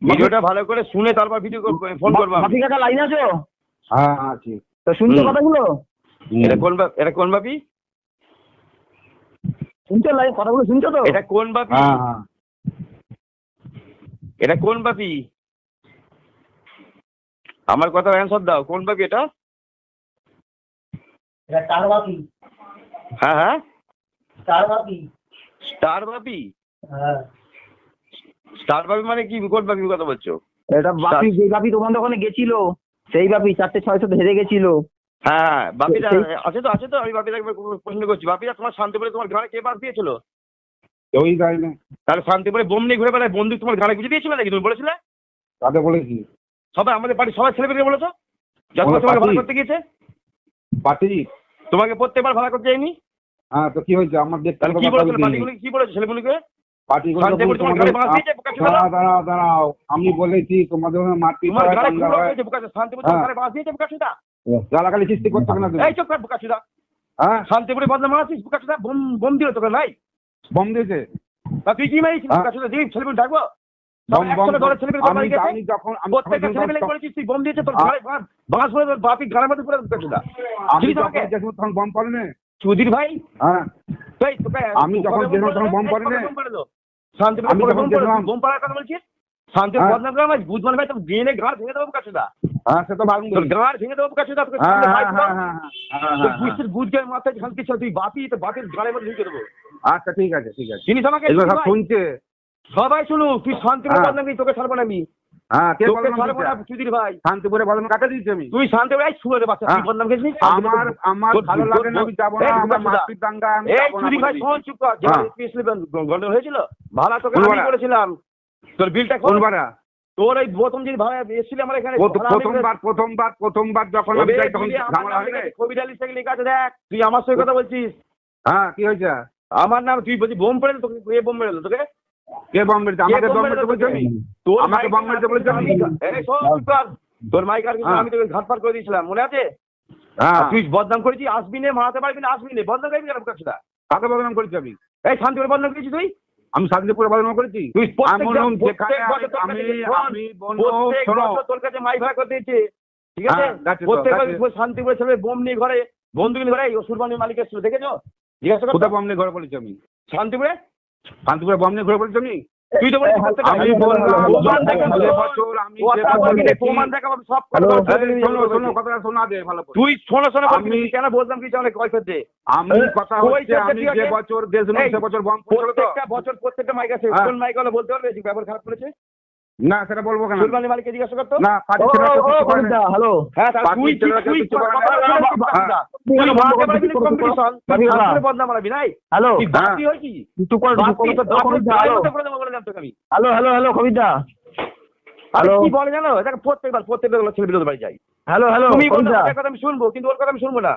ভিডিওটা ভালো করে শুনে তারপর ভিডিও ফোন করবো। বাপি কাকা লাইন আছো? হ্যাঁ আছি। তো শুনছো কথাগুলো? এটা কোন বাপি? শুনছো লাইন কথাগুলো শুনছো তো? এটা কোন বাপি? হ্যাঁ হ্যাঁ। এটা কোন বাপি? আমার কথা অ্যান্সার দাও, কোন বাপি এটা? এটা স্টার বাপি। হ্যাঁ হ্যাঁ, স্টার বাপি। স্টার বাপি? হ্যাঁ। স্টার বাপি মানে কি, কোন বাপি কথা বলছো? এটা বাপি, যে বাপি তোমাদের ওখানে গেছিল সেই বাপি 4:06 হেরে গেছিল। হ্যাঁ বাপিটা আছে তো, আছে তো। আমি বাপিটা একবার প্রশ্ন করছি, বাপিটা তোমার শান্তিপুরে তোমার ঘরে কে বাস দিয়েছিল? ওই গাড়ি না। তাহলে শান্তিপুরে বোম নিয়ে ঘুরে বেড়ায়, বন্দুক তোমার ঘাড়ে গুঁজে দিয়েছিল নাকি? তুমি বলেছিলে? তাতে বলেছি। সবাই আমাদের বাড়ির সবাই ছেলেমেয়েকে বলেছো যখন তোমাকে ভাড়া করতে গিয়েছে? পার্টি তোমাকে প্রত্যেকবার ভাড়া করতে যায়নি? হ্যাঁ তো কি হয়েছে? আমার দেখতে তাহলে কি বলেছিল পার্টিগুলো, কি বলেছে ছেলেমেয়েকে? পার্টিগুলো শান্তিপুরে তোমার ঘাড়ে বাস দিয়েছে বোকা ছিল? দাঁড়াও, আমি বলেছি তোমাদের মারপিট তোমার হয়, ঘাড়ে দাঙ্গা খুব হয়। হয়েছে বোকা, শান্তিপুরে তোমার ঘাড়ে বাস দিয়েছে বোকা ছিল? গালাগালি সৃষ্টি করছো কেন তুমি? এই চোখ বোকা ছিল। হ্যাঁ শান্তিপুরে বদনাম মারাছিস বোকা ছিল, বোম দিল তোকে নাই? বম দিয়েছে। তা তুই কি মারিছিস বোকা ছিল? দিই ছেলেমেয়ে ডাকবো? আমি যখন প্রত্যেকটা ছেলেমেয়ে করেছিস তুই, বোম দিয়েছে তোর ঘাড়ে, বাস পড়ে তোর বাপি ঘাড়ের মধ্যে পড়ে বোকা ছিল। আমি তখন বম পড়ে না। চৌধুরী ভাই, হ্যাঁ এই তোকে আমি যখন গেলাম তখন বম পড়ে না। শান্তিপুরে আমি যখন গেলাম বোম পড়ার কথা বলছিস? শান্তিপুর বদনাম করে আমার বুঝমান ভাই, তোর ডিএনএ ঘাড় ভেঙে দেবো বোকা ছিল। হ্যাঁ সে তো ভাঙুন। তোর গাঁড় ভেঙে দেবো বোকা ছিল। তোকে বুঝকে মাথায় ঝালতে ছিল তুই, বাপি তো বাপির গাড়ির মধ্যে ঢুকে দেবো। আচ্ছা ঠিক আছে ঠিক আছে। জিনিস আমাকে এগুলো সব শুনছে। সবাই শুনুক, তুই শান্তিপুরে বদনাম করি, তোকে ছাড়বো না আমি। হ্যাঁ কে তোকে বদনাম ছাড়বো না করেছে? চৌধুরী ভাই। শান্তিপুরে বদনাম কাকে দিয়েছি আমি? তুই শান্তিপুরে এই শুয়ে বাচ্চা, তুই বদনাম করেছিস? আমার ভালো লাগে না, আমি যাবো না। আমার মারপিট দাঙ্গা আমি এই যাবো না। চৌধুরী ভাই শোন, চুপ কর। গন্ডগোল হয়েছিল, ভাড়া তোকে কোন আমি ভাড়া? করেছিলাম। তোর বিলটা কোন খোল। ভাড়া? তোর এই প্রথম যে ভাড়া এসেছিল আমার এখানে, প্রথমবার যখন আমি যাই তখন ঝামেলা হয় না। কবির আলী থেকে লেখা আছে, দেখ তুই আমার সঙ্গে কথা বলছিস। হ্যাঁ কি হয়েছে? আমার নাম তুই বলছিস বোম পড়ে তোকে, কে বোম মেরে তোকে? কে বম মেরেছে? আমাকে বম মেরেছে বলছো আমি? তোর আমাকে বম মেরেছে বলেছো আমি? এই শোন, চুপ কর। তোর মাইক আর আমি তোকে ঘাট পার করে দিয়েছিলাম, মনে আছে? হ্যাঁ তুই বদনাম করেছিস, আসবি না, মারাতে পারবি না, আসবি না, বদনাম করবি কেন বোকা ছোড়া? কাকে বদনাম করেছি আমি? এই শান্তিপুরে বদনাম করেছিস তুই? আমি শান্তিপুরে বদনাম করেছি? তুই তোর কাছে মাইক ভাড়া করে দিয়েছে, ঠিক আছে? প্রত্যেকবার শান্তিপুরে ছেলে বোম নিয়ে ঘরে, বন্দুক নিয়ে ঘরে, সুরবানির মালিক এসেছিল, দেখেছো? জিজ্ঞাসা করো। কোথায় বম নিয়ে ঘরে বলেছি আমি? শান্তিপুরে বম নিয়ে ঘরে বলেছি আমি? তুই তো বলেছিস আমি প্রমাণ দেখাবো সব। কথা শোনা দে ভালো করে। তুই শোনো আমি কেন বলতাম কি জানে কয় করতে? আমি কথা হচ্ছে আমি যে বছর সে বছর বম পড়লো তো। প্রত্যেকটা মাইক আছে, কোন মাইক হলো বলতে পারবে ব্যবহার খারাপ করেছে? না সেটা বলবো কেন? সুরবানির মালিককে জিজ্ঞাসা করতো না। হ্যালো। হ্যাঁ বদনাম মারাবি নাই? হ্যালো। বাকি হয় কি? হ্যালো হ্যালো হ্যালো কবিতা। হ্যালো কি বলে জানো? এটা প্রত্যেকবার ছেলে বিরোধী বাড়ি যাই। হ্যালো হ্যালো তুমি বলো, কবিতা। ওর কথা আমি শুনবো, কিন্তু ওর কথা আমি শুনবো না।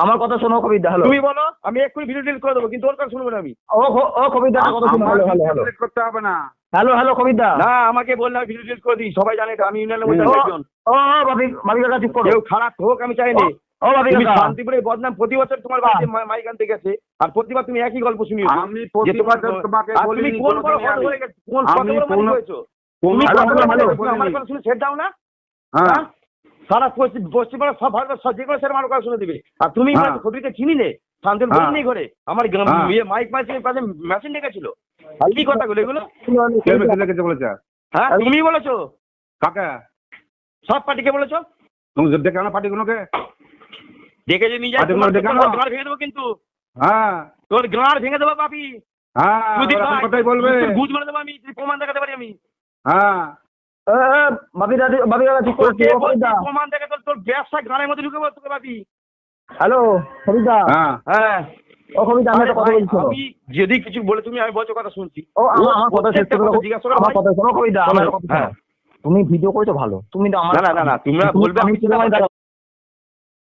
আমার কথা শোনো কবিতা। হ্যালো। তুমি বলো, আমি এক্ষুনি ভিডিও ডিলিট করে দেবো, কিন্তু ওর কথা শুনবো না আমি। ও কবিতা কথা শোনো। হ্যালো হ্যালো হ্যালো করতে হবে না। হ্যালো হ্যালো কবিতা। না আমাকে বললাম ভিডিও ডিলিট করে দিই, সবাই জানে এটা, আমি ইউনিয়নের মধ্যে একজন। ও বাপি কাকা চুপ করো। কেউ খারাপ হোক আমি চাইনি। ও বাপি তুমি কাকা। শান্তিপুরে বদনাম প্রতি বছর তোমার বাড়িতে মাইক আনতে গেছে, আর প্রতিবার তুমি একই গল্প শুনিও। আমি প্রতিবার তোমাকে তুমি বলিনি কোন বড় কোনোদিনই হয়ে গেছে, কোন আমি কত বড় মালিক হয়েছো? তুমি আমার কথা শুনে সেট দাও না? হ্যাঁ সারা পশ্চিমবঙ্গ সব ভারত সব যে কোনো স্যার আমার কথা শুনে দিবে, আর তুমি ক্ষতিকে চিনি নে। শান্তির বোন নেই ঘরে, আমার মাইক মেশিনের পাশে মেশিন রেখেছিল। কি কথাগুলো এগুলো? বলেছে? হ্যাঁ তুমি বলেছো? কাকে? সব পার্টিকে বলেছো? তুমি দেখে আনো পার্টিগুলোকে, দেখে যে নিয়ে যাই, গাঁড় ভেঙে দেবো কিন্তু। হ্যাঁ তোর গাঁড় ভেঙে দেবো বাপি। হ্যাঁ কথাই বলবে। বুঝ মেরে দেবো আমি, প্রমাণ দেখাতে পারি আমি। হ্যাঁ বাপি কাকা চুপ করো। প্রমাণ দেখে তোর ব্যবসা গাঁড়ের মধ্যে ঢুকে তোকে বাপি। হ্যালো কবিতা। হ্যাঁ ও কবিতা আমি একটা কথা বলছি। আমি যদি কিছু বলে তুমি আমি বলছো কথা শুনছি। ও আমার কথা শেষ করো। জিজ্ঞাসা করো আমার কথা শোনো কবিতা। তুমি ভিডিও করেছো ভালো, তুমি তো আমার না তোমরা বলবে আমি